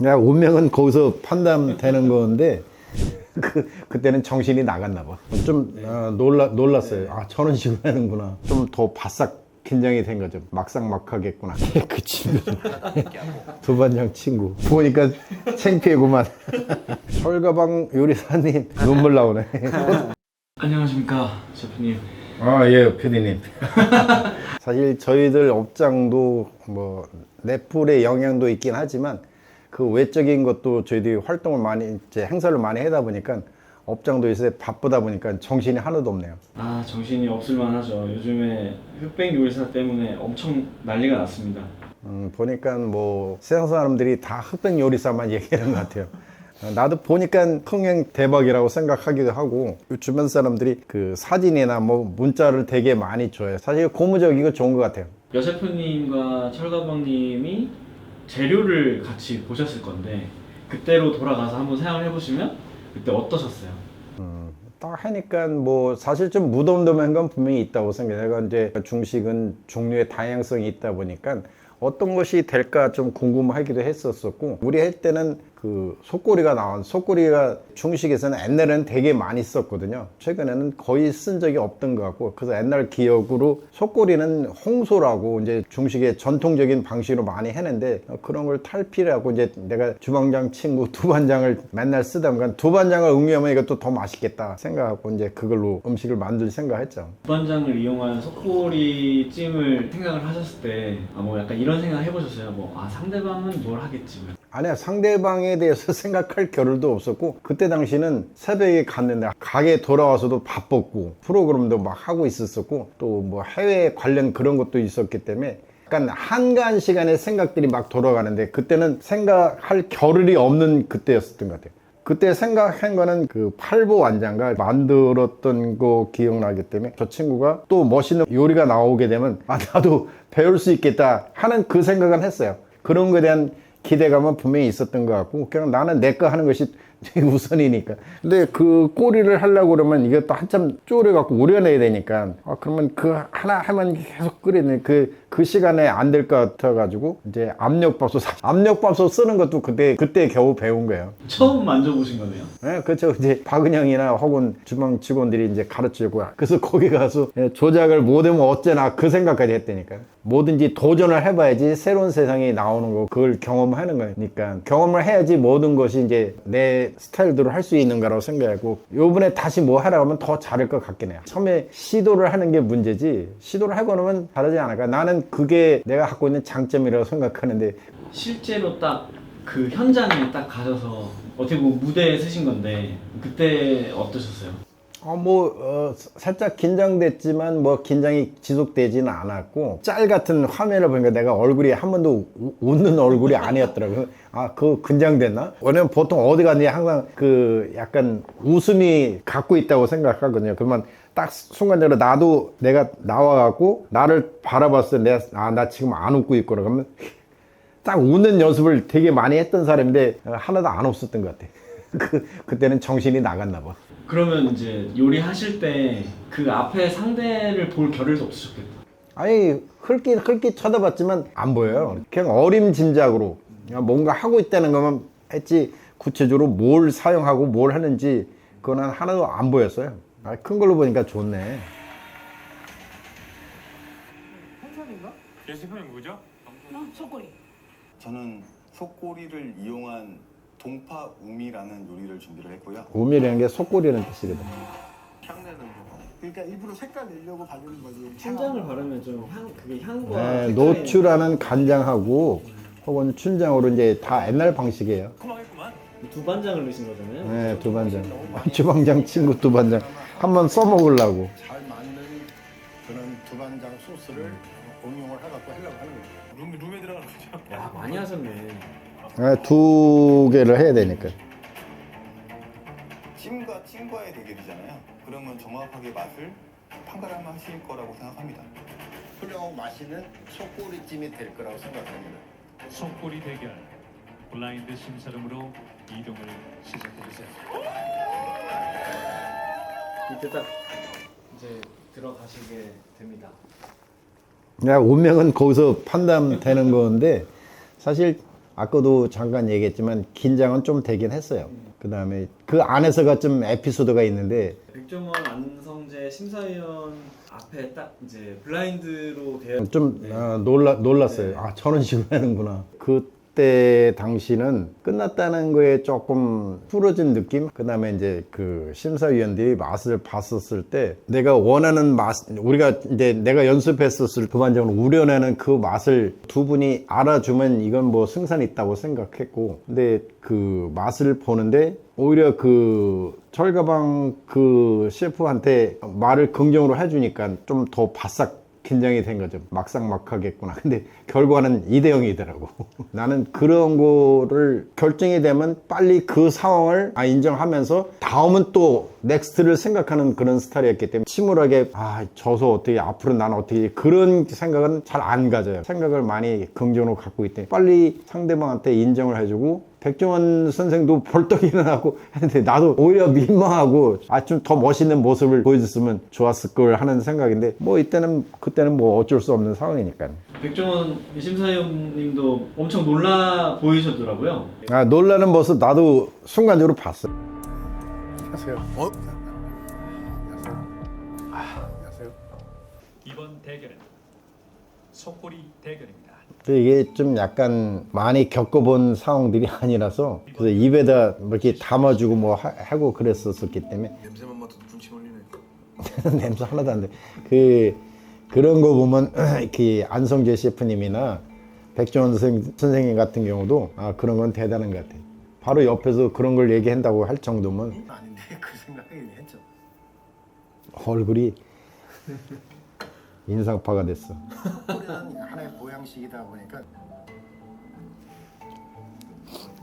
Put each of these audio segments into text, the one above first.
야, 운명은 거기서 판단되는 건데 그때는 정신이 나갔나 봐. 좀 놀랐어요. 아, 저런 식으로 하는구나. 좀 더 바싹 긴장이 된 거죠. 막상막하겠구나. 그 친구 두반장 친구 보니까 창피해구만. 철가방 요리사님 눈물 나오네. 안녕하십니까 셰프님. 아, 예, PD님. 사실 저희들 업장도 뭐 넷플의 영향도 있긴 하지만 그 외적인 것도 저희들이 활동을 많이 이제 행사를 많이 하다 보니까 업장도 요새 바쁘다 보니까 정신이 하나도 없네요. 아 정신이 없을만 하죠. 요즘에 흑백 요리사 때문에 엄청 난리가 났습니다. 보니까 뭐 세상 사람들이 다 흑백 요리사만 얘기하는 것 같아요. 나도 보니까 흥행 대박이라고 생각하기도 하고 주변 사람들이 그 사진이나 뭐 문자를 되게 많이 줘요. 사실 고무적이고 좋은 것 같아요. 여 셰프님과 철가방님이 재료를 같이 보셨을 건데 그때로 돌아가서 한번 생각을 해보시면 그때 어떠셨어요? 딱 하니까 뭐 사실 좀 무덤덤한 건 분명히 있다고 생각해요. 내가 이제 중식은 종류의 다양성이 있다 보니까 어떤 것이 될까 좀 궁금하기도 했었었고 우리 할 때는 그 속꼬리가 속꼬리가 중식에서는 옛날에는 되게 많이 썼거든요. 최근에는 거의 쓴 적이 없던 것 같고 그래서 옛날 기억으로 속꼬리는 홍소라고 이제 중식의 전통적인 방식으로 많이 했는데 그런 걸 탈피하고 이제 내가 주방장 친구 두반장을 맨날 쓰다 보니까 두반장을 응용하면 이것도 더 맛있겠다 생각하고 이제 그걸로 음식을 만들 생각했죠. 두반장을 이용한 속꼬리 찜을 생각을 하셨을 때 뭐 약간 이런 생각 해보셨어요? 상대방은 뭘 하겠지. 아니야, 상대방에 대해서 생각할 겨를도 없었고 그때 당시는 새벽에 갔는데 가게 돌아와서도 바빴고 프로그램도 막 하고 있었었고 또 뭐 해외 관련 그런 것도 있었기 때문에 약간 한가한 시간에 생각들이 막 돌아가는데 그때는 생각할 겨를이 없는 그때였었던 것 같아요. 그때 생각한 거는 그 팔보 완장가 만들었던 거 기억나기 때문에 저 친구가 또 멋있는 요리가 나오게 되면 아, 나도 배울 수 있겠다 하는 그 생각은 했어요. 그런 거에 대한 기대감은 분명히 있었던 것 같고 그냥 나는 내 거 하는 것이 우선이니까. 근데 그 꼬리를 하려고 그러면 이것도 한참 쪼려갖고 우려내야 되니까 그러면 그 하나 하면 계속 끓이네. 그 시간에 안 될 것 같아가지고 이제 압력밥솥 쓰는 것도 그때 겨우 배운 거예요. 처음 만져보신 거네요. 네, 그렇죠. 이제 박은영이나 혹은 주방 직원들이 이제 가르치고 그래서 거기 가서 조작을 못하면 어쩌나 그 생각까지 했다니까. 뭐든지 도전을 해봐야지 새로운 세상이 나오는 거 그걸 경험하는 거니까 경험을 해야지 모든 것이 이제 내 스타일대로 할 수 있는 거라고 생각하고 요번에 다시 뭐 하라고 하면 더 잘할 것 같긴 해요. 처음에 시도를 하는 게 문제지 시도를 하고 나면 다르지 않을까. 나는 그게 내가 갖고 있는 장점이라고 생각하는데 실제로 딱 그 현장에 딱 가셔서 어떻게 보면 무대에 서신 건데 그때 어떠셨어요? 살짝 긴장됐지만 뭐 긴장이 지속되지는 않았고 짤 같은 화면을 보니까 내가 얼굴이 한 번도 웃는 얼굴이 아니었더라고요. 그거 긴장됐나? 왜냐면 보통 어디 갔니 항상 그 약간 웃음이 갖고 있다고 생각하거든요. 그러면 딱 순간적으로 나도 내가 나와갖고 나를 바라봤을 때 나 지금 안 웃고 있구나. 그러면 딱 웃는 연습을 되게 많이 했던 사람인데 하나도 안 웃었던 것 같아. 그때는 정신이 나갔나 봐. 그러면 이제 요리하실 때 그 앞에 상대를 볼 겨를도 없으셨겠다. 아니 흘낏 쳐다봤지만 안 보여요. 그냥 어림짐작으로 그냥 뭔가 하고 있다는 것만 했지 구체적으로 뭘 사용하고 뭘 하는지 그거는 하나도 안 보였어요. 큰 걸로 보니까 좋네. 한산인가? 예시품이 누구죠? 속꼬리. 저는 속꼬리를 이용한 동파 우미라는 요리를 준비를 했고요. 우미라는 게 속꼬리라는 뜻이거든. 향내는 뭐. 그러니까 일부러 색깔 내려고 바르는 거지. 춘장을 바르면 좀 그게 향과 네, 색깔이- 노추라는 간장하고 혹은 춘장으로 이제 다 옛날 방식이에요. 고마겠구만. 두반장을 넣으신 거잖아요. 네, 두반장. 주방장 친구 두반장. 한번 써먹으려고. 잘 맞는 그런 두반장 소스를 응용을 해갖고 하려고 하는 거지. 룸에 들어가는 거죠. 야 많이 하셨네. 네, 2개를 해야 되니까. 찜과 찜과의 대결이잖아요. 그러면 정확하게 맛을 판가름 하실 거라고 생각합니다. 훌륭하고 맛있는 속꼬리찜이 될 거라고 생각합니다. 속꼬리 대결. 블라인드 심사름으로 이동을 시작해주세요. 이때 딱 이제 들어가시게 됩니다. 운명은 거기서 판단되는 건데 사실 아까도 잠깐 얘기했지만 긴장은 좀 되긴 했어요. 그 다음에 그 안에서가 좀 에피소드가 있는데 백종원 안성재 심사위원 앞에 딱 이제 블라인드로 되어 좀 네. 놀랐어요. 네. 아, 저런 식으로 하는구나. 그때 당시는 끝났다는 거에 조금 풀어진 느낌? 그 다음에 이제 그 심사위원들이 맛을 봤었을 때 내가 원하는 맛, 우리가 이제 내가 연습했었을 두반장을 우려내는 그 맛을 두 분이 알아주면 이건 뭐 승산이 있다고 생각했고, 근데 그 맛을 보는데 오히려 그 철가방 그 셰프한테 말을 긍정으로 해주니까 좀 더 바싹 긴장이 된 거죠. 막상막하겠구나. 근데 결과는 2대 0이더라고. 나는 그런 거를 결정이 되면 빨리 그 상황을 인정하면서 다음은 또 넥스트를 생각하는 그런 스타일이었기 때문에 침울하게 져서 어떻게 앞으로 나는 어떻게 그런 생각은 잘 안 가져요. 생각을 많이 긍정으로 갖고 있기 때문에 빨리 상대방한테 인정을 해주고 백종원 선생도 벌떡 일어나고 했는데 나도 오히려 민망하고 좀 더 멋있는 모습을 보여줬으면 좋았을 걸 하는 생각인데 뭐 그때는 뭐 어쩔 수 없는 상황이니까. 백종원 심사위원님도 엄청 놀라 보이셨더라고요. 놀라는 모습 나도 순간적으로 봤어. 안녕하세요. 안녕하세요. 이번 대결은 속골이 대결입니다. 근데 이게 좀 약간 많이 겪어본 상황들이 아니라서 그래서 입에다 뭐 이렇게 담아주고 뭐 하고 그랬었기 때문에 냄새만 맡아도 군침 흘리네. 냄새 하나도 안 돼. 그런 거 보면 이렇게 안성재 셰프님이나 백종원 선생님 같은 경우도 그런 건 대단한 것 같아요. 바로 옆에서 그런 걸 얘기한다고 할 정도면 아닌데 그 생각이 했죠. 얼굴이 인상파가 됐어. 소리는 하나의 보양식이다 보니까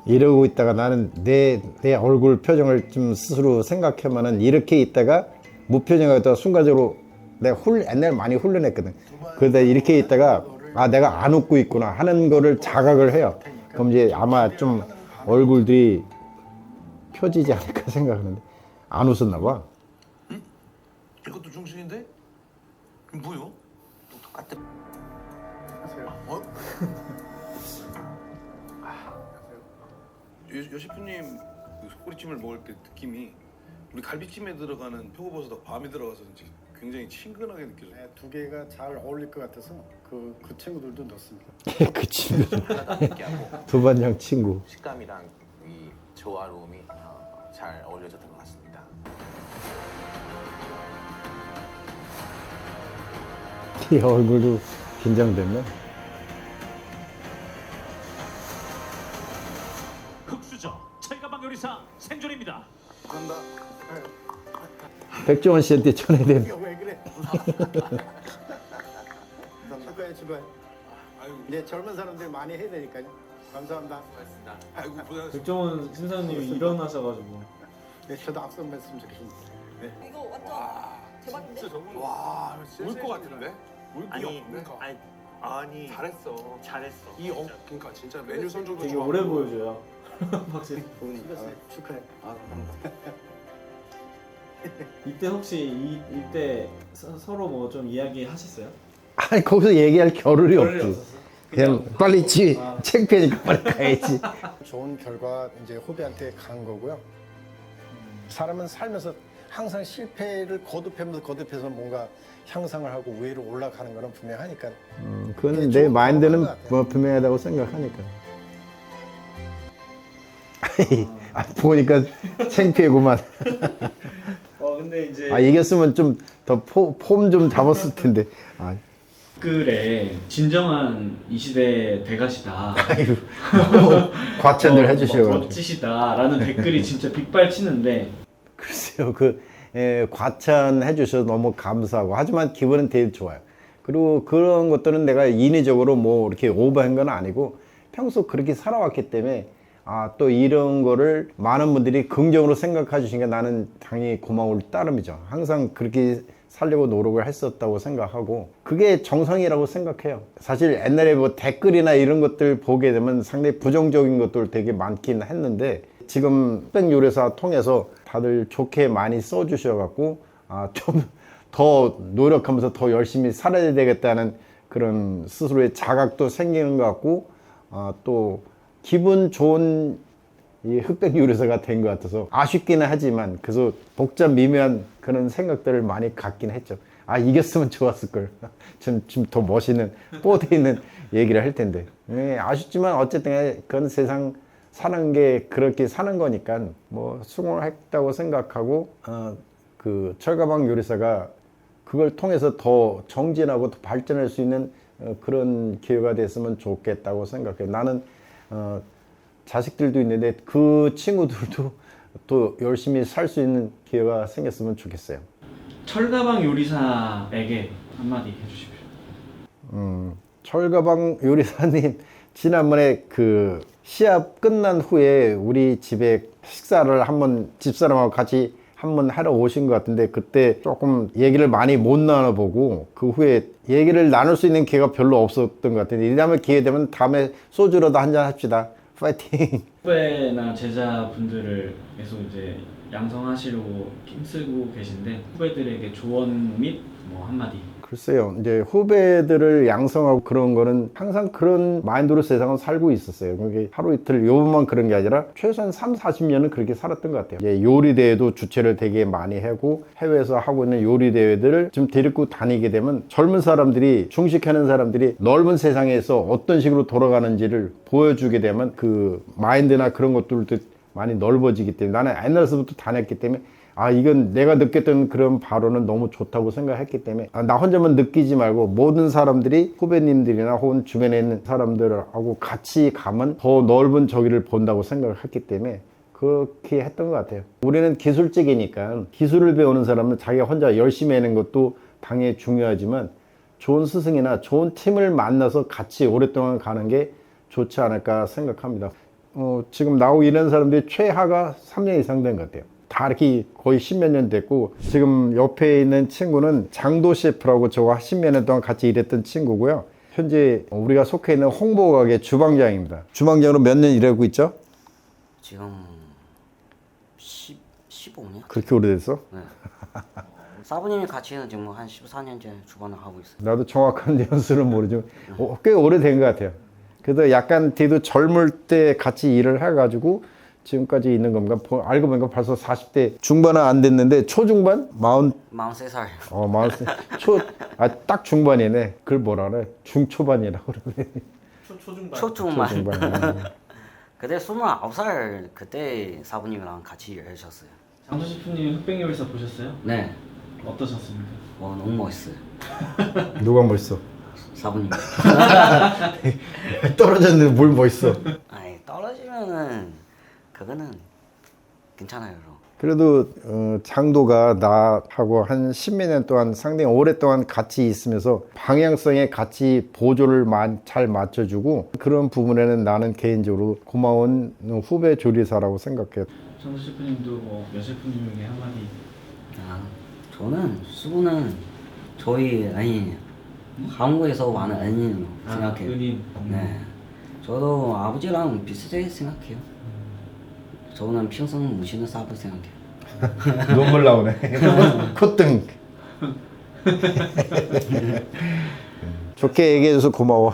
이러고 있다가 나는 내 얼굴 표정을 좀 스스로 생각하면은 이렇게 있다가 무표정하다가 순간적으로 내가 옛날에 많이 훈련했거든. 그러다 이렇게 있다가 내가 안 웃고 있구나 하는 거를 자각을 해요. 그럼 이제 아마 좀 얼굴들이 펴지지 않을까 생각하는데 안 웃었나 봐. 이것도 중식인데? 이거 뭐요? 똑같아. 하세요. 어? 여 셰프님 그 속꼬리찜을 먹을 때 느낌이 우리 갈비찜에 들어가는 표고버섯하고 밤에 들어가서인지 굉장히 친근하게 느껴져요. 네, 두 개가 잘 어울릴 것 같아서 그 친구들도 넣습니다. 그 친구 하나도 안 느끼하고 두반장 친구. 식감이랑 이 조화로움이 잘 어울려졌던 것 같습니다. 이 얼굴도 긴장됐네. 흑수저 철가방 요리사 생존입니다. 간다. 백종원 씨한테 전해야 돼. 이거 왜 그래? 축하해 축하해. 아이고, 이제 젊은 사람들 많이 해야 되니까요. 감사합니다. 아이고 고생하셨습니다. 백종원 심사위원님이 일어나셔가지고 네, 저도 악수 말씀 드리겠습니다. 네. 이거 완전 대박인데? 와, 울것 같은데? 아니 잘했어. 잘했어. 그러니까 진짜 메뉴 선정도 되게 좋아. 오래 보여줘요. 확실히. 축하해. 이때 혹시 이때 서로 뭐 좀 이야기 하셨어요? 아니 거기서 얘기할 겨를이 별일 없지. 없었어? 그냥 빨리 창피하니까 빨리 가야지. 좋은 결과 이제 후배한테 간 거고요. 사람은 살면서 항상 실패를 거듭해서 뭔가 향상을 하고 위로 올라가는 거는 분명하니까. 그거는 내 마인드는 뭐 분명하다고 생각하니까. 보니까 창피해구만. 근데 이제 이겼으면 좀 더 폼 좀 잡았을 텐데. 댓글에 진정한 이 시대 대가시다. 과찬들 해주셔가지고. 멋지시다라는 댓글이 진짜 빗발치는데 글쎄요, 과찬해 주셔서 너무 감사하고, 하지만 기분은 되게 좋아요. 그리고 그런 것들은 내가 인위적으로 뭐 이렇게 오버한 건 아니고 평소 그렇게 살아왔기 때문에 또 이런 거를 많은 분들이 긍정으로 생각해 주시니까 나는 당연히 고마울 따름이죠. 항상 그렇게 살려고 노력을 했었다고 생각하고 그게 정성이라고 생각해요. 사실 옛날에 뭐 댓글이나 이런 것들 보게 되면 상당히 부정적인 것들 되게 많긴 했는데 지금 흑백 요리사 통해서 다들 좋게 많이 써주셔갖고 좀 더 노력하면서 더 열심히 살아야 되겠다는 그런 스스로의 자각도 생기는 것 같고 또 기분 좋은 이 흑백 요리사가 된 것 같아서 아쉽기는 하지만 그래서 복잡 미묘한 그런 생각들을 많이 갖긴 했죠. 아, 이겼으면 좋았을 걸. 좀 더 멋있는 뽀대 있는 얘기를 할 텐데. 네, 아쉽지만 어쨌든 그건 세상 사는 게 그렇게 사는 거니까 뭐 수긍했다고 생각하고 그 철가방 요리사가 그걸 통해서 더 정진하고 더 발전할 수 있는 그런 기회가 됐으면 좋겠다고 생각해요. 나는 자식들도 있는데 그 친구들도 또 열심히 살 수 있는 기회가 생겼으면 좋겠어요. 철가방 요리사에게 한마디 해주십시오. 철가방 요리사님, 지난번에 그 시합 끝난 후에 우리 집에 식사를 한번 집사람하고 같이 한번 하러 오신 것 같은데 그때 조금 얘기를 많이 못 나눠보고 그 후에 얘기를 나눌 수 있는 기회가 별로 없었던 것 같은데 이다음에 기회 되면 다음에 소주라도 한잔 합시다. 파이팅! 후배나 제자분들을 계속 이제 양성하시려고 힘쓰고 계신데 후배들에게 조언 및 뭐 한마디. 글쎄요, 이제 후배들을 양성하고 그런 거는 항상 그런 마인드로 세상을 살고 있었어요. 그게 하루 이틀 요번만 그런 게 아니라 최소한 3, 40년은 그렇게 살았던 것 같아요. 이제 요리대회도 주최를 되게 많이 하고 해외에서 하고 있는 요리대회들을 좀 데리고 다니게 되면 젊은 사람들이 중식하는 사람들이 넓은 세상에서 어떤 식으로 돌아가는지를 보여주게 되면 그 마인드나 그런 것들도 많이 넓어지기 때문에 나는 옛날서부터 다녔기 때문에 아, 이건 내가 느꼈던 그런 바로는 너무 좋다고 생각했기 때문에 나 혼자만 느끼지 말고 모든 사람들이 후배님들이나 혹은 주변에 있는 사람들하고 같이 가면 더 넓은 저기를 본다고 생각을 했기 때문에 그렇게 했던 것 같아요. 우리는 기술직이니까 기술을 배우는 사람은 자기가 혼자 열심히 하는 것도 당연히 중요하지만 좋은 스승이나 좋은 팀을 만나서 같이 오랫동안 가는 게 좋지 않을까 생각합니다. 지금 나오고 이런 사람들이 최하가 3년 이상 된 것 같아요. 다 이렇게 거의 10몇 년 됐고 지금 옆에 있는 친구는 장도 셰프라고 저와 10몇 년 동안 같이 일했던 친구고요. 현재 우리가 속해 있는 홍보가게 주방장입니다. 주방장으로 몇 년 일하고 있죠? 지금 15년? 그렇게 오래됐어? 네. 사부님이 같이는 지금 한 14년째 주방을 하고 있어요. 나도 정확한 연수는 모르지만 꽤 오래된 것 같아요. 그래도 약간 뒤도 젊을 때 같이 일을 해가지고 지금까지 있는 건가? 알고 보니까 벌써 40대 중반은 안 됐는데 초중반? 43살. 43. 딱 중반이네. 그걸 뭐라 그래? 중초반이라고 그러네. 초중반. 초중반. 그때 29살 그때 사부님이랑 같이 일하셨어요. 장도 셰프님 흑백 요리사 보셨어요? 네. 어떠셨습니까? 너무 멋있어요. 누가 멋있어? 사부님. 떨어졌는데 뭘 멋있어? 아니 떨어지면은 그거는 괜찮아요. 그래도 장도가 나하고 한 10몇 년 동안 상당히 오랫동안 같이 있으면서 방향성에 같이 보조를 잘 맞춰주고 그런 부분에는 나는 개인적으로 고마운 후배 조리사라고 생각해요. 장도 셰프님도 뭐 여 셰프님에게 한마디. 저는 수고는 저희 한국에서 많은 은인 생각해요. 은인. 네. 저도 아버지랑 비슷하게 생각해요. 저는 평생 무시는 사부 생각해요. 눈물 나오네. 콧등. 좋게 얘기해줘서 고마워.